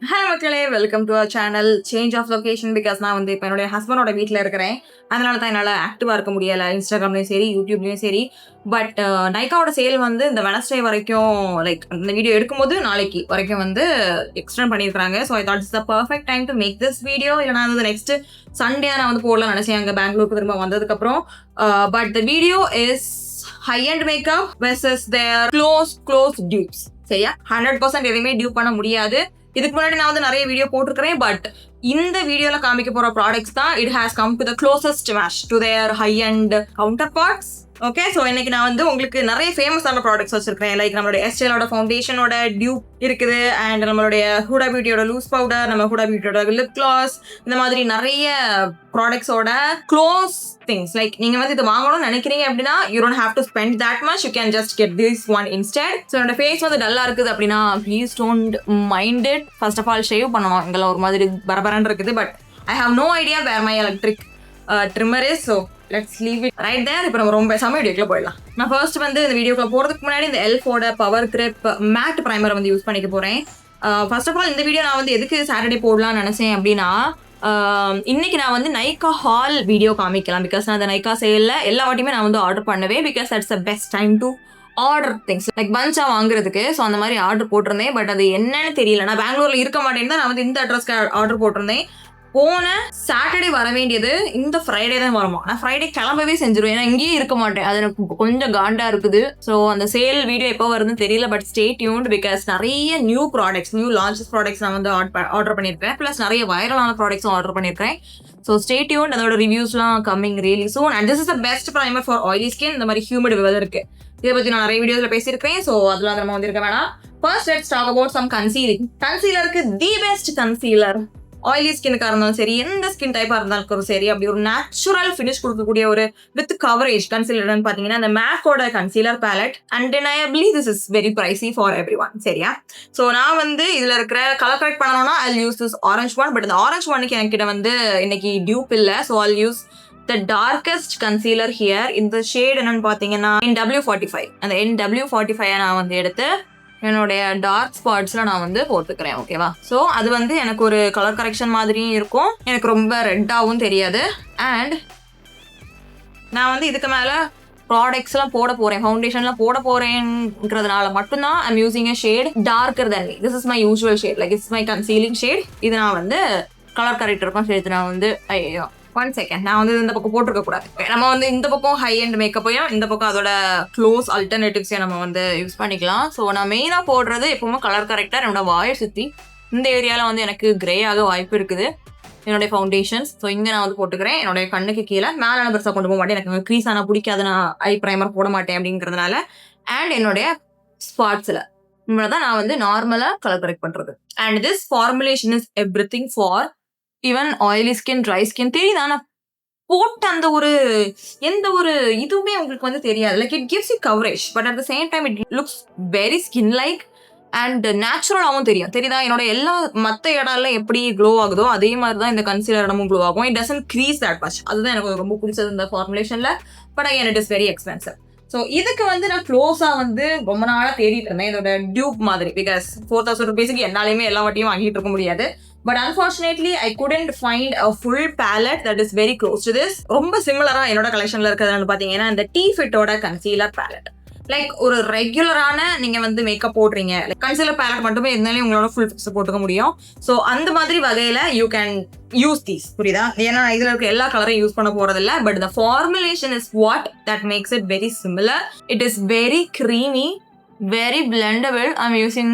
Hi மக்களே, welcome to our channel. Change of location because நான் வந்து இப்போ என்னுடைய ஹஸ்பண்டோட வீட்டில் இருக்கிறேன். அதனால தான் என்னால் ஆக்டிவாக இருக்க முடியலை, இன்ஸ்டாகிராம்லேயும் சரி யூடியூப்லேயும் சரி. பட் நைக்காவோட சேல் வந்து இந்த வெனஸ்டே வரைக்கும், லைக் இந்த வீடியோ எடுக்கும்போது நாளைக்கு வரைக்கும் வந்து எக்ஸ்டெண்ட் பண்ணியிருக்காங்க. So I thought it's the perfect time to make this video. இல்லைனா வந்து நெக்ஸ்ட் சண்டே நான் வந்து போடலாம் நினச்சேன் அங்கே பெங்களூருக்கு திரும்ப வந்ததுக்கப்புறம். But the video is high-end makeup versus their close dupes. சரியா? 100% எதையுமே டியூப் பண்ண முடியாது. இதுக்கு முன்னாடி நான் வந்து நிறைய வீடியோ போட்டிருக்கிறேன். பட் இந்த வீடியோல காமிக்க போற ப்ராடக்ட்ஸ் தான் it has come to the closest match to their high end counterparts. Okay, so இன்னைக்கு நான் வந்து உங்களுக்கு நிறைய ஃபேமஸான ப்ராடக்ட்ஸ் வச்சிருக்கேன். லைக் நம்மளுடைய Estee Lauder ஃபவுண்டேஷனோட டியூப் இருக்குது, அண்ட் நம்மளுடைய Huda பியூட்டியோட லூஸ் பவுடர், நம்ம Huda பியூட்டியோட லிப் கிளாஸ், இந்த மாதிரி நிறைய ப்ராடக்ட்ஸோட க்ளோஸ் திங்ஸ். லைக் நீங்க வந்து இது வாங்கணும்னு நினைக்கிறீங்க அப்படின்னா you don't have to spend that much, you can just get this one instead. So என்னோட ஃபேஸ் வந்து டல்லா இருக்குது அப்படின்னா please don't mind it. First of all shave பண்ணணும், இங்கெல்லாம் ஒரு மாதிரி பரபரன்னு இருக்குது. But I have no idea where my electric trimmer is. So let's leave it right there. இப்போ நம்ம ரொம்ப பேசாம வீடியோக்குள்ள போயிடலாம். நான் ஃபர்ஸ்ட் வந்து இந்த வீடியோக்குள்ள போகிறதுக்கு முன்னாடி இந்த எல்ஃபோட பவர் கிரிப் மேட் ப்ரைமரை வந்து யூஸ் பண்ணிக்க போகிறேன். ஃபர்ஸ்ட் ஆஃப் ஆல் இந்த வீடியோ நான் வந்து எதுக்கு சாட்டர்டே போடலாம்னு நினச்சேன் அப்படின்னா, இன்னைக்கு நான் வந்து நைக்கா ஹால் வீடியோ காமிக்கலாம். பிகாஸ் நான் அந்த நைக்கா சேலில் எல்லா வாட்டியுமே நான் வந்து ஆர்டர் பண்ணுவேன். Because that's the best time to order things, like பஞ்சாக வாங்குறதுக்கு. ஸோ அந்த மாதிரி ஆர்டர் போட்டிருந்தேன். பட் அது என்னன்னு தெரியல, நான் பெங்களூரில் இருக்க மாட்டேன்னு தான் நான் வந்து இந்த அட்ரஸ்க்கு ஆர்டர் போட்டிருந்தேன். போன சாட்டர்டே வர வேண்டியது இந்த ஃப்ரைடே தான் வருமா. நான் ஃப்ரைடே கிளம்பவே செஞ்சிருவேன், ஏன்னா இங்கேயே இருக்க மாட்டேன். அது எனக்கு கொஞ்சம் காண்டா இருக்குது. ஸோ அந்த சேல் வீடியோ எப்போ வருதுன்னு தெரியல. பட் ஸ்டே டியூன்ட் பிகாஸ் நிறைய new products, new launches products நான் வந்து ஆர்டர் பண்ணியிருக்கேன். ப்ளஸ் நிறைய வைரலான ப்ராடக்ட்ஸும் ஆர்டர் பண்ணியிருக்கேன். ஸோ ஸ்டே டியூன்ட், அதோட ரிவ்யூஸ்லாம் coming really soon. And this is the best primer for oily skin. இந்த மாதிரி ஹியூமிட் வெதருக்கு இதை பற்றி நான் நிறைய வீடியோஸில் பேசியிருக்கேன். ஸோ அதெல்லாம் நம்ம வந்திருக்க வேணாம். First let's talk about some concealing. கன்சீலருக்கு தி பெஸ்ட் கன்சீலர், ஆயிலி ஸ்கின்னுக்காக இருந்தாலும் சரி, எந்த ஸ்கின் டைப்பாக இருந்தாலும் சரி, அப்படி ஒரு நேச்சுரல் ஃபினிஷ் கொடுக்கக்கூடிய ஒரு வித் கவரேஜ் கன்சீலர்னு பார்த்தீங்கன்னா இந்த மேக்கோட concealer palette. Undeniably this is very pricey for every one. சரியா? ஸோ நான் வந்து இதில் இருக்கிற கலர் கரெக்ட் பண்ணணும்னா I'll use this orange one. But இந்த ஆரஞ்ச் ஒன்னுக்கு என்கிட்ட வந்து இன்னைக்கு டியூப் இல்லை. So I'll use the darkest concealer here. இந்த ஷேட் என்னன்னு பார்த்தீங்கன்னா NW45. அந்த NW45 நான் வந்து எடுத்து என்னுடைய டார்க் ஸ்பாட்ஸில் நான் வந்து போட்டுக்கிறேன். ஓகேவா? ஸோ அது வந்து எனக்கு ஒரு கலர் கரெக்ஷன் மாதிரியும் இருக்கும், எனக்கு ரொம்ப ரெட்டாகவும் தெரியாது. அண்ட் நான் வந்து இதுக்கு மேலே ப்ராடக்ட்ஸ்லாம் போட போகிறேன், ஃபவுண்டேஷன்லாம் போட போகிறேங்கிறதுனால மட்டும்தான் I'm using a shade darker than me. This is my usual shade, like it's my concealing shade. இது நான் வந்து கலர் கரெக்டருக்கும் சேர்த்து நான் வந்து ஐயோ 1 செகண்ட் நான் வந்து இந்த பக்கம் போட்டிருக்க கூடாது. நம்ம வந்து இந்த பக்கம் ஹை-end மேக்கப்பையும் இந்த பக்கம் அதோட க்ளோஸ் அல்டர்னேட்டிவ்ஸையும் நம்ம வந்து யூஸ் பண்ணிக்கலாம். ஸோ நான் மெயினாக போடுறது எப்பவுமே கலர் கரெக்டாக என்னோட வாயை சுற்றி இந்த ஏரியாவில் வந்து எனக்கு கிரே ஆக வாய்ப்பு இருக்குது என்னுடைய ஃபவுண்டேஷன்ஸ். ஸோ இங்கே நான் வந்து போட்டுக்கிறேன். என்னுடைய கண்ணுக்கு கீழே மேலே பெருசாக கொண்டு போக மாட்டேன், எனக்கு க்ரீஸ் ஆனால் பிடிக்காது, நான் ஐ ப்ரைமர் போட மாட்டேன் அப்படிங்கிறதுனால. அண்ட் என்னுடைய ஸ்பாட்ஸில் இவ்வளோ தான் நான் வந்து நார்மலாக கலர் கரெக்ட் பண்ணுறது. And this formulation is everything for even oily skin, dry skin. தெரியுது, ஆனால் போட்ட அந்த ஒரு எந்த ஒரு இதுவுமே உங்களுக்கு வந்து தெரியாது. Like it gives you coverage, but at the same time it looks very skin like and நேச்சுரலாகவும் தெரியும். தெரியுதா? என்னோட எல்லா மற்ற இடம்லாம் எப்படி க்ளோ ஆகுதோ அதே மாதிரி தான் இந்த கன்சீலர் இடமும் க்ளோ ஆகும். It doesn't crease that much. அதுதான் எனக்கு ரொம்ப பிடிச்சது இந்த ஃபார்முலேஷனில். But again it is very expensive. So இதுக்கு வந்து நான் க்ளோஸாக வந்து ரொம்ப நாளாக தேடிட்டு இருந்தேன் இதோட டியூப் மாதிரி. பிகாஸ் 4000 rupeesக்கு என்னாலையுமே எல்லா வாட்டியும் வாங்கிட்டு இருக்க முடியாது. But unfortunately, I couldn't find a full palette that is very close to this. ரொம்ப சிமிலராக என்னோட கலெக்ஷனில் இருக்கிறதுன்னு பார்த்தீங்கன்னா இந்த T-Fitோட கன்சீலர் பேலட். லைக் ஒரு ரெகுலரான நீங்கள் வந்து மேக்கப் போடுறீங்க, கன்சீலர் பேலட் மட்டுமே இருந்தாலும் உங்களோட ஃபுல் ஃபிக்ஸ் போட்டுக்க முடியும். ஸோ அந்த மாதிரி வகையில் யூ கேன் யூஸ் தீஸ். புரியுதா? ஏன்னா இதில் இருக்க எல்லா கலரையும் யூஸ் பண்ண போகிறதில்ல. But the formulation is what that makes it very similar. It is very creamy, very blendable. I'm using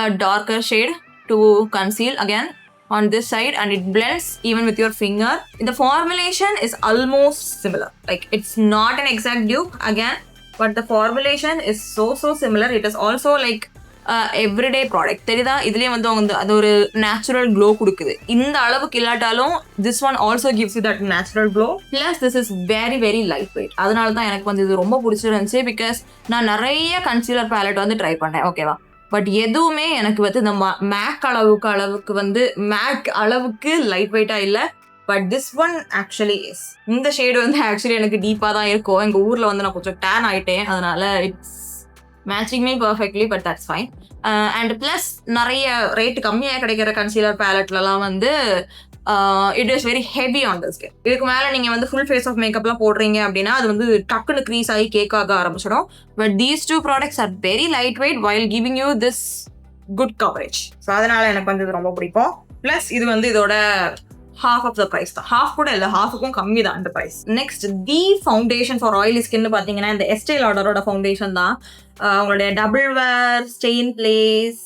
a darker shade to conceal again on this side, and it blends even with your finger. The formulation is almost similar, like it's not an exact dupe again, but the formulation is so similar. It is also like everyday product. தெரியுதா? இதுலேயே வந்து அது ஒரு natural glow கொடுக்குது. இந்த அளவுக்கு இல்லாட்டாலும் this one also gives you that natural glow. Plus this is very very lightweight. அதனால தான் எனக்கு வந்து இது ரொம்ப பிடிச்சிருந்துச்சு. பிகாஸ் நான் நிறைய கன்சீலர் பேலட் வந்து ட்ரை பண்ணேன். ஓகேவா? பட் எதுவுமே எனக்கு வந்து இந்த மேக் அளவுக்கு வந்து மேக் அளவுக்கு லைட் வெயிட்டாக இல்லை. But this one actually is. இந்த ஷேடு வந்து ஆக்சுவலி எனக்கு டீப்பாக தான் இருக்கும். எங்கள் ஊரில் வந்து நான் கொஞ்சம் டேன் ஆகிட்டேன், அதனால it's matching me perfectly, but that's fine. And plus நிறைய ரேட்டு கம்மியாக கிடைக்கிற கன்சீலர் பேலட்லலாம் வந்து it is very heavy on the skin. இதுக்கு மேலே நீங்கள் வந்து ஃபுல் ஃபேஸ் ஆஃப் மேக்கப்லாம் போடுறீங்க அப்படின்னா அது வந்து டக்குன்னு க்ரீஸ் ஆகி கேக்காக ஆரம்பிச்சிடும். But these two products are very light weight while giving you this good coverage. So அதனால் எனக்கு வந்து இது ரொம்ப பிடிக்கும். ப்ளஸ் இது வந்து இதோட half of the price தான். half கூட இல்லை, halfக்கும் கம்மி தான் இந்த price. Next the foundation for oily ஸ்கின்னு பார்த்தீங்கன்னா இந்த எஸ்டே லாடரோட ஃபவுண்டேஷன் தான். அவங்களுடைய double wear stay in place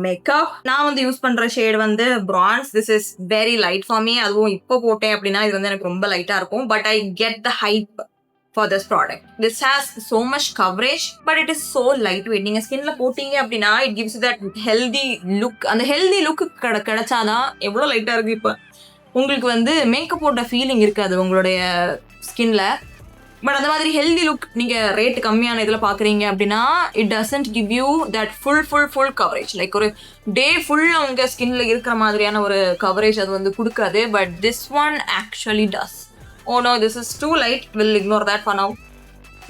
makeup. நான் வந்து யூஸ் பண்ற ஷேட் வந்து பிரான்ஸ். This is very light for me. அதுவும் இப்போ போட்டேன் அப்படின்னா இது வந்து எனக்கு ரொம்ப லைட்டா இருக்கும். But I get the hype for this product. This has so much coverage but it is so light weight. நீங்க ஸ்கின்ல போட்டீங்க அப்படின்னா it gives that healthy look. அந்த ஹெல்தி லுக் கிடைச்சாதான் எவ்வளோ லைட்டா இருக்கு இப்போ உங்களுக்கு வந்து மேக்கப் போட்ட ஃபீலிங் இருக்காது உங்களுடைய ஸ்கின்ல. பட் அந்த மாதிரி ஹெல்தி லுக் நீங்கள் ரேட் கம்மியான இதில் பார்க்குறீங்க அப்படின்னா it doesn't give you that full coverage. Like ஒரு டே ஃபுல்லாக உங்கள் ஸ்கின்ல இருக்கிற மாதிரியான ஒரு கவரேஜ் அது வந்து கொடுக்காது. But this one actually does. Oh no, this is too light, will ignore that for now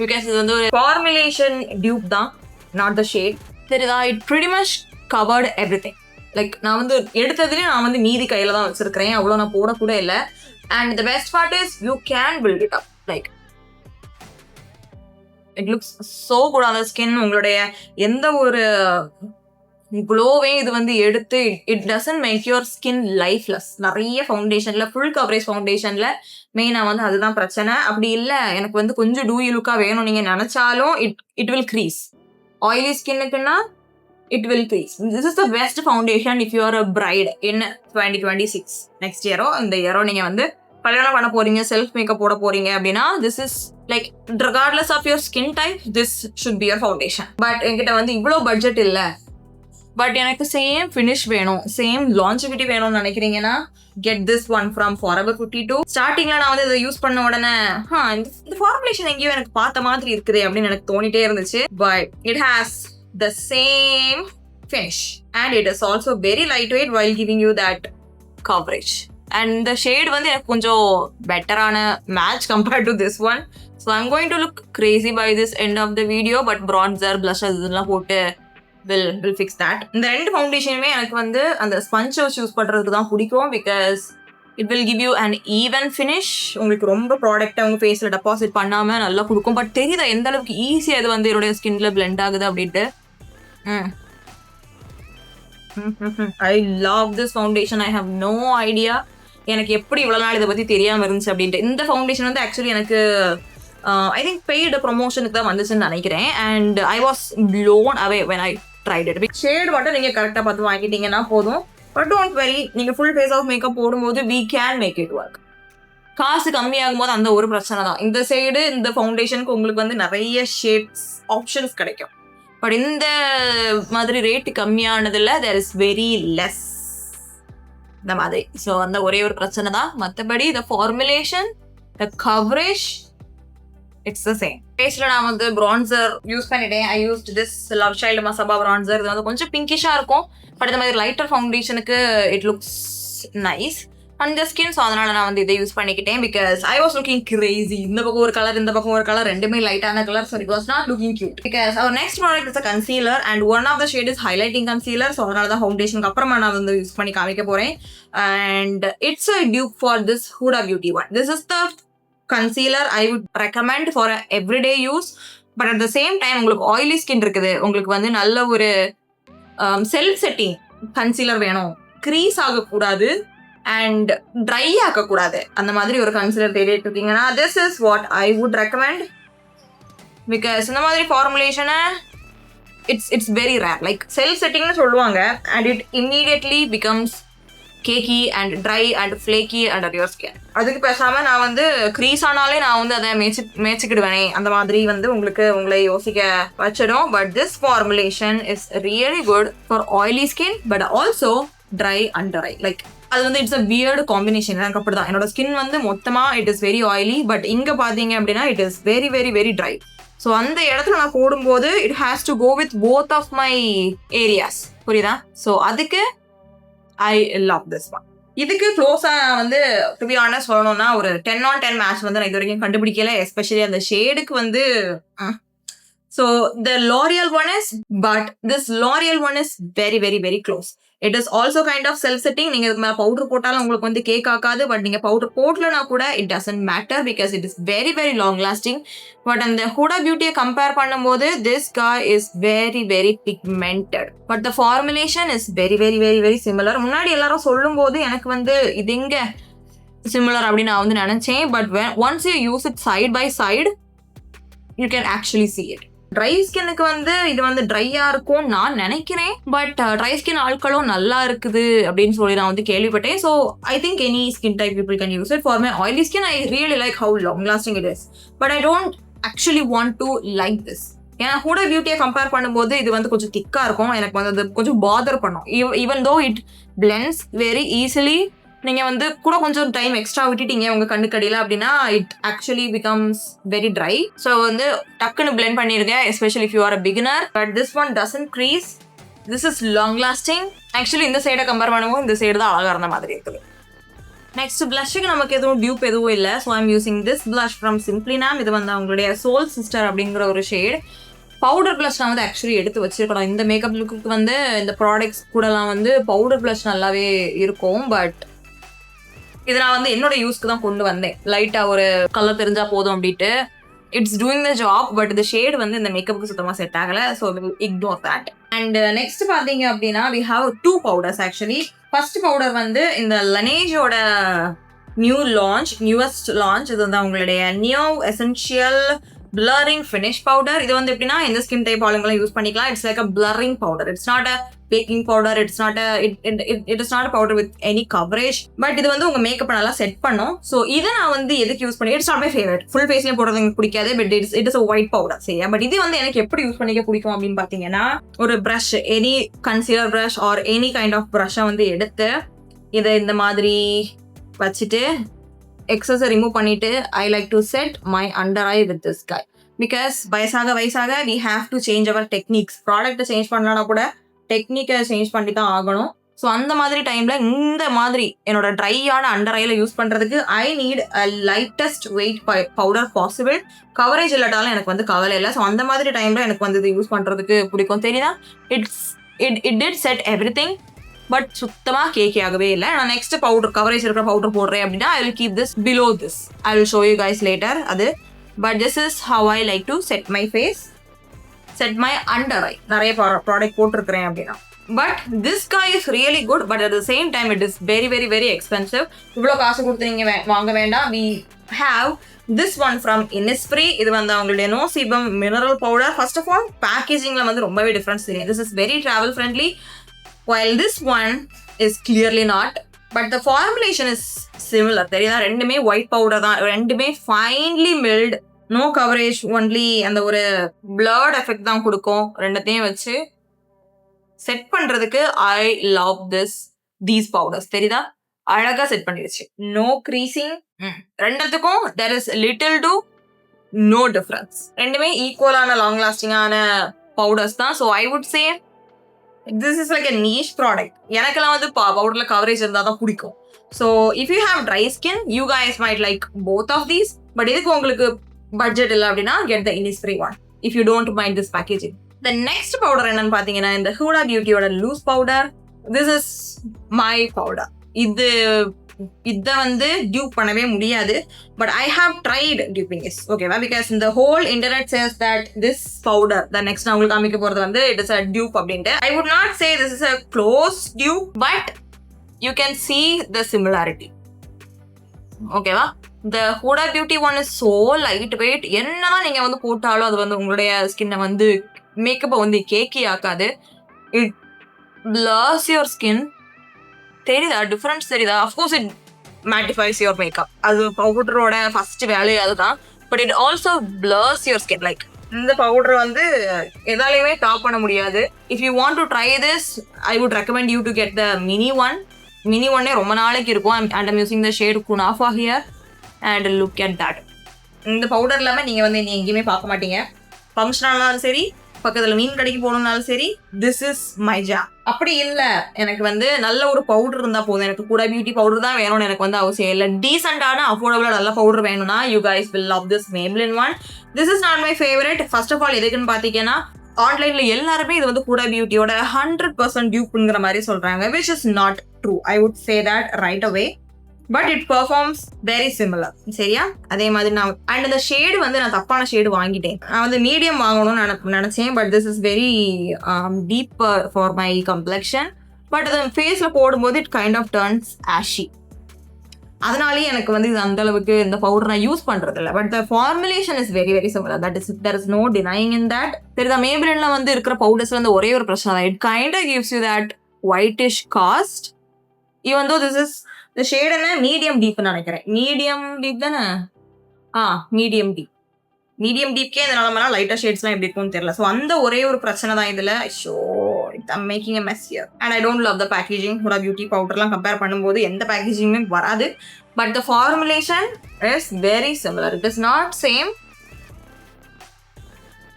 because இது வந்து ஒரு ஃபார்முலேஷன் டியூப் தான், நாட் த ஷேட். சரிதா, it pretty much covered everything. Like நான் வந்து எடுத்ததுலேயே நான் வந்து மீதி கையில் தான் வச்சுருக்கிறேன், அவ்வளோ நான் போடக்கூட இல்லை. And the best part is you can build it up. Like it looks so good on the skin. உங்களுடைய எந்த ஒரு க்ளோவே இது வந்து எடுத்து it doesn't make your skin lifeless. நிறைய ஃபவுண்டேஷனில் ஃபுல் கவரேஜ் ஃபவுண்டேஷனில் மெயினாக வந்து அதுதான் பிரச்சனை. அப்படி இல்லை எனக்கு வந்து கொஞ்சம் டூயி லுக்காக வேணும் நீங்கள் நினச்சாலும் இட் வில் க்ரீஸ். ஆயிலி ஸ்கின்னுக்குன்னா it will crease. This is the best foundation if you are a bride in 2026. Next இயரோ இந்த இயரோ நீங்கள் வந்து கல்யாணம் பண்ண போறீங்க, செல்ஃப் மேக்கப் போட போறீங்க அப்படின்னா this is like regardless of your skin type this should be your foundation. But என்கிட்ட வந்து இவ்வளோ பட்ஜெட் இல்லை, பட் எனக்கு சேம் ஃபினிஷ் வேணும், சேம் லான்ஜிவிட்டி வேணும்னு நினைக்கிறீங்கன்னா get this one from Forever 52. ஸ்டார்டிங்ல நான் வந்து இதை யூஸ் பண்ண உடனே இந்த ஃபார்முலேஷன் எங்கேயோ எனக்கு பார்த்த மாதிரி இருக்குது அப்படின்னு எனக்கு தோணிட்டே இருந்துச்சு. But it has the same finish and it is also very lightweight while giving you that coverage. And the shade வந்து எனக்கு கொஞ்சம் பெட்டரான match compared to this one. So I'm going to look crazy by this end of the video, but bronzer, blusher இதெல்லாம் போட்டு will fix that. இந்த ரெண்டு ஃபவுண்டேஷனுமே எனக்கு வந்து அந்த ஸ்பஞ்ச் வச்சு யூஸ் பண்ணுறதுக்கு தான் பிடிக்கும் because it will give you an even finish. உங்களுக்கு ரொம்ப ப்ராடக்ட்டை உங்கள் ஃபேஸில் டெபாசிட் பண்ணாமல் நல்லா கொடுக்கும். பட் தெரியுதா எந்த அளவுக்கு ஈஸியாக இது வந்து என்னுடைய ஸ்கின்ல பிளெண்ட் ஆகுது அப்படின்ட்டு. I love this foundation. I have no idea எனக்கு எப்படி இவ்வளோ நாள் இதை பற்றி தெரியாமல் இருந்துச்சு அப்படின்ட்டு. இந்த ஃபவுண்டேஷன் வந்து ஆக்சுவலி எனக்கு ஐ திங்க் பெய்டு ப்ரொமோஷனுக்கு தான் வந்துச்சுன்னு நினைக்கிறேன். And I was blown away when I tried it. Shade மட்டும் நீங்கள் கரெக்டாக பார்த்து வாங்கிட்டீங்கன்னா போதும். பட் டோன்ட் வெரி, நீங்கள் ஃபுல் ஃபேஸ் ஆஃப் மேக்கப் போடும்போது we can make it work. காசு கம்மியாகும் போது அந்த ஒரு பிரச்சனை தான். இந்த சைடு இந்த ஃபவுண்டேஷனுக்கு உங்களுக்கு வந்து நிறைய ஷேட்ஸ் ஆப்ஷன்ஸ் கிடைக்கும். பட் இந்த மாதிரி rate கம்மியானதில் there is very less இந்த மாதிரி. ஸோ அந்த ஒரே ஒரு பிரச்சனை தான். மற்றபடி the formulation, the coverage it's the same. ஃபேஸில் நான் வந்து ப்ரான்சர் யூஸ் பண்ணிட்டேன். I used this Lovechild Masaba bronzer. இது வந்து கொஞ்சம் பிங்கிஷாக இருக்கும். பட் இந்த மாதிரி லைட்டர் ஃபவுண்டேஷனுக்கு இட் லுக்ஸ் நைஸ் அந்த ஸ்கின். ஸோ அதனால் நான் வந்து இதை யூஸ் பண்ணிக்கிட்டேன் because I was looking crazy. இந்த பக்கம் ஒரு கலர், இந்த பக்கம் ஒரு கலர், ரெண்டுமே லைட்டான colour. So it was not looking cute. Because our next product is a concealer and one of the shade is highlighting concealer. So அதனால தான் ஃபவுண்டேஷனுக்கு அப்புறமா நான் வந்து யூஸ் பண்ணி காமிக்க போகிறேன். And it's a dupe for this Huda Beauty one. This is the concealer I would recommend for a everyday use. But at the same time உங்களுக்கு oily skin இருக்குது, உங்களுக்கு வந்து நல்ல ஒரு செல்ஃப் செட்டிங் கன்சீலர் வேணும், க்ரீஸ் ஆகக்கூடாது and dry ஆக்கக்கூடாது, அந்த மாதிரி ஒரு கன்சிலர் தேடிட்டு இருக்கீங்கன்னா this is what I would recommend. Because இந்த மாதிரி ஃபார்முலேஷனை it's very rare. Like self செட்டிங்னு சொல்லுவாங்க and it immediately becomes cakey and dry and flaky under your skin. அதுக்கு பேசாமல் நான் வந்து க்ரீஸ் ஆனாலே நான் வந்து அதை மேய்ச்சிக்கிடுவேனே, அந்த மாதிரி வந்து உங்களை யோசிக்க வச்சிடும். But this formulation is really good for oily skin but also try and try. Like அது வந்து இட்ஸ் அ வியர்டு காம்பினேஷன். எனக்கு அப்படி தான். என்னோட ஸ்கின் வந்து மொத்தமாக it is very oily, but இங்கே பார்த்தீங்க அப்படின்னா it is very very very dry. So அந்த இடத்துல நான் போடும்போது it has to go with both of my areas. புரியுதா? ஸோ அதுக்கு ஐ லவ் திஸ் ஒன். இதுக்கு க்ளோஸாக வந்து டு பி ஆனஸ்ட் சொல்லணும்னா ஒரு 10 on 10 மேட்ச் வந்து நான் இது வரைக்கும் கண்டுபிடிக்கல. எஸ்பெஷலி அந்த ஷேடுக்கு வந்து So the L'Oreal one is, but this L'Oreal one is very very very close. It is also kind of self-setting. நீங்க இதுக்கு மேல பவுடர் போட்டாலும் உங்களுக்கு வந்து கேக் ஆகாது. பட் நீங்க பவுடர் போடலனா கூட it doesn't matter because it is very very long lasting. But அந்த Huda Beauty கம்பேர் பண்ணும்போது this guy is very very pigmented. But the formulation is very very very very similar. முன்னாடி எல்லாரும் சொல்லும்போது எனக்கு வந்து இது எங்க similar அப்படின்னு நான் வந்து நினைச்சேன். But once you use it side by side, you can actually see it. Try ஸ்கின்னுக்கு வந்து இது வந்து ட்ரையா இருக்கும் நான் நினைக்கிறேன். பட் ட்ரை ஸ்கின் ஆட்களும் நல்லா இருக்குது அப்படின்னு சொல்லி நான் வந்து கேள்விப்பட்டேன். So I think any skin type people can use it. For my oily skin I really like how long lasting it is. But I don't actually want to like this. ஏன்னா Huda Beauty compare பண்ணும்போது இது வந்து கொஞ்சம் திக்கா இருக்கும். எனக்கு வந்து அது கொஞ்சம் பாதர் பண்ணும். Even though it blends very easily. நீங்க வந்து கூட கொஞ்சம் டைம் எக்ஸ்ட்ரா விட்டுட்டீங்க உங்க கண்ணுக்கடியில அப்படின்னா it actually becomes very dry. So வந்து டக்குன்னு பிளெண்ட் பண்ணிருங்க, especially if you are a beginner. But this one doesn't crease. This is long lasting. Actually இந்த சைடை கம்பேர் பண்ணும்போது இந்த சைடு தான் அழகா இருந்த மாதிரி இருக்குது. நெக்ஸ்ட் பிளஷுக்கு நமக்கு எதுவும் டியூப் எதுவும் இல்லை. So I'm using this blush from simply நாம். இது வந்து அவங்களுடைய சோல் சிஸ்டர் அப்படிங்கிற ஒரு ஷேட். பவுடர் பிளஷ் நான் வந்து ஆக்சுவலி எடுத்து வச்சிருக்கணும். இந்த மேக்கப் லுக்கு வந்து இந்த ப்ராடக்ட்ஸ் கூடலாம் வந்து பவுடர் பிளஷ் நல்லாவே இருக்கும். பட் இது நான் வந்து என்னோட யூஸ்க்கு தான் கொண்டு வந்தேன். லைட்டா ஒரு கலர் தெரிஞ்சா போதும் அப்படின்ட்டு. It's doing the job. But இந்த ஷேட் வந்து இந்த மேக்கப்புக்கு சுத்தமா செட் ஆகல. So ignore that. And next பாத்தீங்க அப்படின்னா we have 2 powders actually. First powder வந்து இந்த லனேஜோட நியூவஸ்ட் லான்ச். இது வந்து அவங்களுடைய new essential blurring finish powder. இது வந்து எப்படின்னா இந்த ஸ்கின் டைப் ஆளுங்களும் யூஸ் பண்ணிக்கலாம். It's like a blurring powder. It's not a baking powder. It's not it is not powder with any coverage. But இது வந்து உங்க மேக்கப் நல்லா செட் பண்ணும். ஸோ இதை நான் வந்து எதுக்கு யூஸ் பண்ணி it's not my favourite. Full ஃபேஸ்லயும் போடுறது எனக்கு பிடிக்காது. But it is a white powder சரியா. பட் இது வந்து எனக்கு எப்படி யூஸ் பண்ணிக்க பிடிக்கும் அப்படின்னு பாத்தீங்கன்னா ஒரு brush, any concealer brush or any kind of ப்ரஷ்ஷை வந்து எடுத்து இதை இந்த மாதிரி வச்சுட்டு எக்ஸஸை ரிமூவ் பண்ணிட்டு I like to set my under eye with this guy. Because வயசாக we have to change our techniques. ப்ராடக்ட்டை சேஞ்ச் பண்ணலன்னா கூட டெக்னிக்கை சேஞ்ச் பண்ணி தான் ஆகணும். ஸோ அந்த மாதிரி டைமில் இந்த மாதிரி என்னோட ட்ரையான அண்டர் ஐயில் யூஸ் பண்ணுறதுக்கு I need a lightest weight powder possible. Coverage இல்லாட்டாலும் எனக்கு வந்து கவலை இல்லை. ஸோ அந்த மாதிரி டைமில் எனக்கு வந்து இது யூஸ் பண்ணுறதுக்கு பிடிக்கும். தெரியுதா? It did set everything. But சுத்தமாக கேக்கே ஆகவே இல்லை. நான் நெக்ஸ்ட் பவுடர் கவரேஜ் இருக்கிற பவுடர் போடுறேன் அப்படின்னா I will keep this below this. I will show you guys later அது. But this is how I like to set my face, set my under eye. நிறைய ப்ராடக்ட் போட்டிருக்கிறேன் அப்படின்னா. But this guy is really good. But at the same time it is very very very expensive. இவ்வளோ காசு கொடுத்து நீங்கள் வாங்க வேண்டாம். We have this one from Innisfree. இது வந்து அவங்களுடைய no sebum mineral powder. First of all பேக்கேஜிங்கில் வந்து ரொம்பவே டிஃப்ரென்ஸ் தெரியும். This is very travel friendly. While this one is clearly not, but the formulation is similar. தெரியுதா? ரெண்டுமே ஒயிட் பவுடர் தான். ரெண்டுமே finely milled, no coverage, only அந்த ஒரு பிளர்ட் எஃபெக்ட் தான் கொடுக்கும். ரெண்டத்தையும் வச்சு செட் பண்றதுக்கு ஐ லவ் தீஸ் பவுடர்ஸ். தெரியுதா? அழகா செட் பண்ணிடுச்சு. No creasing. ரெண்டுத்துக்கும் there is little to no difference. ரெண்டுமே ஈக்குவலான லாங் லாஸ்டிங்கான பவுடர்ஸ் தான். So I would say this is like a niche product. எனக்கெல்லாம் வந்து பவுடர்ல கவரேஜ் இருந்தால் தான் பிடிக்கும். So if you have dry skin you guys might like both of these. But இதுக்கு உங்களுக்கு பட்ஜெட் இல்லை அப்படின்னா get the Innisfree one if you don't mind this packaging. The next powder என்னன்னு பார்த்தீங்கன்னா இந்த Huda Beautyயோட loose powder. This is my powder. இதை வந்து டியூப் பண்ணவே முடியாது. But I have tried duping is ஓகேவா. பிகாஸ் இந்த whole internet says that this powder the next நான் உங்களுக்கு காமிக்க போகிறது வந்து இட் இஸ் அ டியூப் அப்படின்ட்டு. I would not say this is a close tube. But you can see the similarity ஓகேவா. த Huda Beauty one is so light weight. என்னதான் நீங்கள் வந்து போட்டாலும் அது வந்து உங்களுடைய ஸ்கின்னை வந்து மேக்கப்பை வந்து கேக்கி ஆக்காது. It blurs your skin. தெரியுதா டிஃபரன்ஸ்? தெரியுதா? Of course it mattifies your makeup. அது பவுடரோட ஃபர்ஸ்ட் வேலையே அதுதான். But it also blurs your skin. Like இந்த பவுடர் வந்து எதாலையுமே டாப் பண்ண முடியாது. If you want to try this I would recommend you to get the mini one. Mini ஒன்னே ரொம்ப நாளைக்கு இருக்கும். And I'm using the shade Kunafa here and look at that. இந்த பவுடர் இல்லாமல் நீங்கள் வந்து எங்கேயுமே பார்க்க மாட்டீங்க. ஃபங்க்ஷனலாலும் சரி பக்கத்துல மீன் கடைக்கு போகணும்னாலும் சரி, திஸ் இஸ் மை ஜாம். அப்படி இல்ல எனக்கு வந்து நல்ல ஒரு பவுடர் இருந்தா போதும், எனக்கு கூட பியூட்டி பவுடர் தான் வேணும்னு எனக்கு வந்து அவசியம் இல்லை, டீசென்டான அஃபோர்டபுளா நல்ல பவுடர் வேணும்னா you guys will love this Maybelline one. This is not my favorite. First of all, எதுக்குன்னு பாத்தீங்கன்னா ஆன்லைன்ல எல்லாருமே இது வந்து கூட பியூட்டியோட 100% டியூப்ங்கிற மாதிரி சொல்றாங்க, which is not true. I would say that right away. But it performs very similar. சரியா? அதே மாதிரி நான் அண்ட் இந்த ஷேடு வந்து நான் தப்பான ஷேடு வாங்கிட்டேன். நான் வந்து மீடியம் வாங்கணும்னு நினைச்சேன், but this is very deeper for my complexion. But அது ஃபேஸ்ல போடும்போது it kind of turns ashy. அதனாலேயே எனக்கு வந்து இது அந்த அளவுக்கு இந்த பவுடர் நான் யூஸ் பண்றது இல்லை. But the formulation is very very similar. there is no denying in that. தெரியுதா, மேபிளின்ல வந்து இருக்கிற பவுடர்ஸ்ல வந்து ஒரே ஒரு பிரச்சனை தான், it kind of gives you that whitish cast. even though this is the shade என்ன மீடியம் டீப்னு நினைக்கிறேன். மீடியம் டீப் தானே? Medium deep. மீடியம் டீப்கே இந்த நிலமெல்லாம் லைட்டா ஷேட்ஸ்லாம் எப்படி இருக்கும்னு தெரியல. ஸோ அந்த ஒரே ஒரு பிரச்சனை தான் இதுல. Show I'm making a mess here. And I don't love the packaging. Huda beauty powderலாம் கம்பேர் பண்ணும்போது எந்த பேக்கேஜிங்குமே வராது. But the formulation is very similar. It is not same.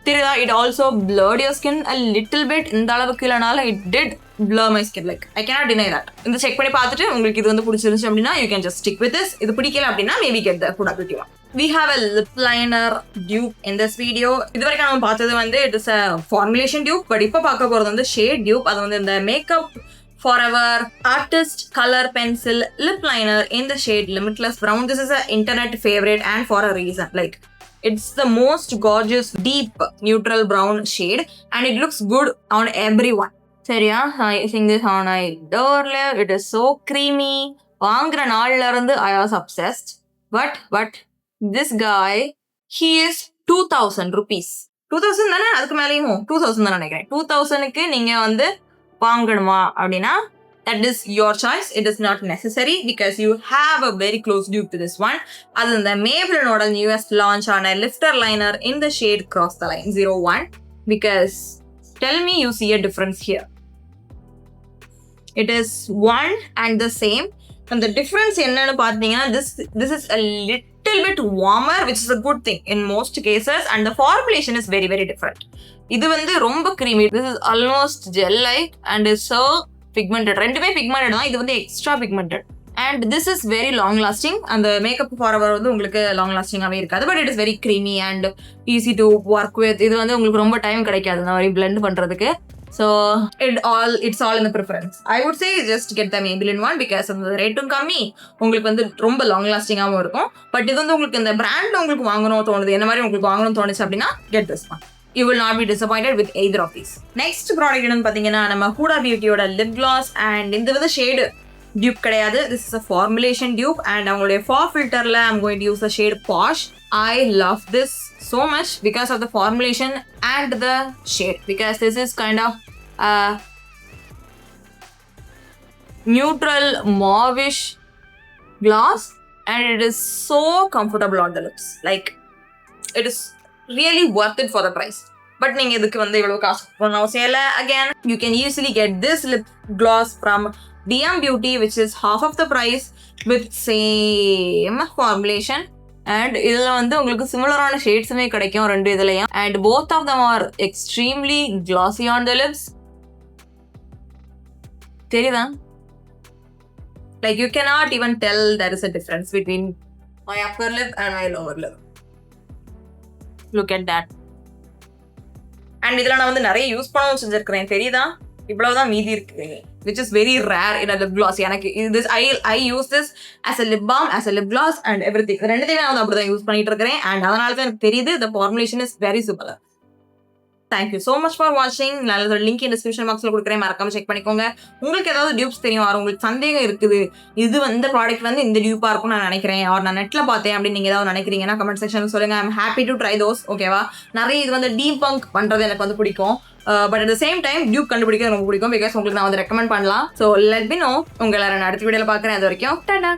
தெரியுதா, it also blurred your skin a little bit. இந்த அளவுக்கு இல்லைனாலும் it did blur my skin. Like I cannot deny that. இந்த check பண்ணி பார்த்துட்டு உங்களுக்கு இது வந்து பிடிச்சிருந்துச்சு அப்படின்னா you can just stick with this. இது பிடிக்கல அப்படின்னா maybe get the Huda beauty one. We have a lip liner dupe in this video. இது வரைக்கும் நம்ம பார்த்தது வந்து it is a formulation dupe, but இப்போ பார்க்க போகிறது வந்து shade dupe. அது வந்து இந்த Makeup Forever Artist Color Pencil Lip Liner in the shade Limitless Brown. This is an internet favorite and for a reason. Like it's the most gorgeous deep neutral brown shade and it looks good on everyone. சரியா, I think this on my door. It is so creamy. வாங்குற நாள்ல இருந்து I was obsessed. But this guy, he is 2000 rupees. 2000 தானே, அதுக்கு மேலேயும் 2000 தான் நினைக்கிறேன். 2000க்கு நீங்க வந்து வாங்கணுமா அப்படின்னா that is your choice. It is not necessary because you have a very close dupe to this one. அது இந்த Maybelline newest launch ஆன lifter liner in the shade Cross the Line 01. Because tell me you see a difference here. It is one and the same. And the difference என்னன்னு பார்த்தீங்கன்னா this is a little bit warmer, which is a good thing in most cases, and the formulation is very very different. இது வந்து ரொம்ப creamy. This is almost gel like and is so pigmented. ரெண்டுமே pigmented தான், இது வந்து extra pigmented. And this is very long lasting. And the Makeup Forever வந்து உங்களுக்கு long lasting ஆவே இருக்காது, but it is very creamy and easy to work with. இது வந்து உங்களுக்கு ரொம்ப டைம் கிடைக்காது இந்த மாதிரி blend பண்றதுக்கு. So it's all in the preference. I would say just get the Maybelline one because the rate கம்மி, உங்களுக்கு வந்து ரொம்ப long lasting ஆவும் இருக்கும். பட் இது வந்து உங்களுக்கு இந்த பிராண்ட்ல உங்களுக்கு வாங்கணும் தோணுது, என்ன மாதிரி உங்களுக்கு வாங்கணும் தோணுச்சு அப்படின்னா get this one. You will not be disappointed with either of these. Next product என்னன்னு பாத்தீங்கன்னா நம்ம Huda Beautyயோட lip gloss, and இது வந்து shade dupe கிடையாது. This is a formulation dupe and அவங்களுடைய fall filterல I'm going to use the shade Posh. I love this so much because of the formulation and the shade, because this is kind of a neutral mauvish gloss and it is so comfortable on the lips. Like it is really worth it for the price. But நீங்க இதுக்கு வந்து இவ்வளவு காசு பண்ண அவசியம் இல்லை. Again, you can easily get this lip gloss from DM Beauty, which is half of the price with same formulation. And இதுல வந்து உங்களுக்கு சிமிலரான ஷேட்ஸுமே கிடைக்கும் ரெண்டு இதுலயும். And both of them are extremely glossy on the lips. தெரியுதா? Like you cannot even tell there is a difference between my upper lip and my lower lip. Look at that. And இதுல நான் வந்து நிறைய use பண்ணவும் செஞ்சிருக்கிறேன், தெரியுதா? இவ்வளவுதான் மீதி இருக்கு, which is very rare in a lip gloss. எனக்கு this I use this as a lip balm, as a lip gloss and everything. ரெண்டுத்தையுமே நான் அப்படிதான் யூஸ் பண்ணிட்டு இருக்கிறேன் and அதனால தான் எனக்கு தெரியுது the formulation is very similar. Thank you so much for watching. நான் அதோட லிங்க் டிஸ்கிரிப்ஷன் பாக்ஸ்ல கொடுக்குறேன், மறக்காம செக் பண்ணிக்கோங்க. உங்களுக்கு ஏதாவது டியூப்ஸ் தெரியும், உங்களுக்கு சந்தேகம் இருக்குது, இது வந்து ப்ராடக்ட் வந்து இந்த டியூப்பா இருக்கும்னு நான் நினைக்கிறேன், நான் நெட்ல பார்த்தேன் அப்படின்னு நீங்க ஏதாவது நினைக்கிறீங்கன்னா கமெண்ட் செக்ஷன்ல சொல்லுங்க. I am happy to try those. ஓகேவா? நிறைய இது வந்து டீபங்க் பண்றது எனக்கு வந்து பிடிக்கும், but at the same time dupe கண்டுபிடிக்க ரொம்ப பிடிக்கும், பிகாஸ் உங்களுக்கு நான் வந்து ரெக்கமெண்ட் பண்ணலாம். So let me know. உங்களை நான் அடுத்த வீடியோல பார்க்குறேன். அது வரைக்கும் டாடா.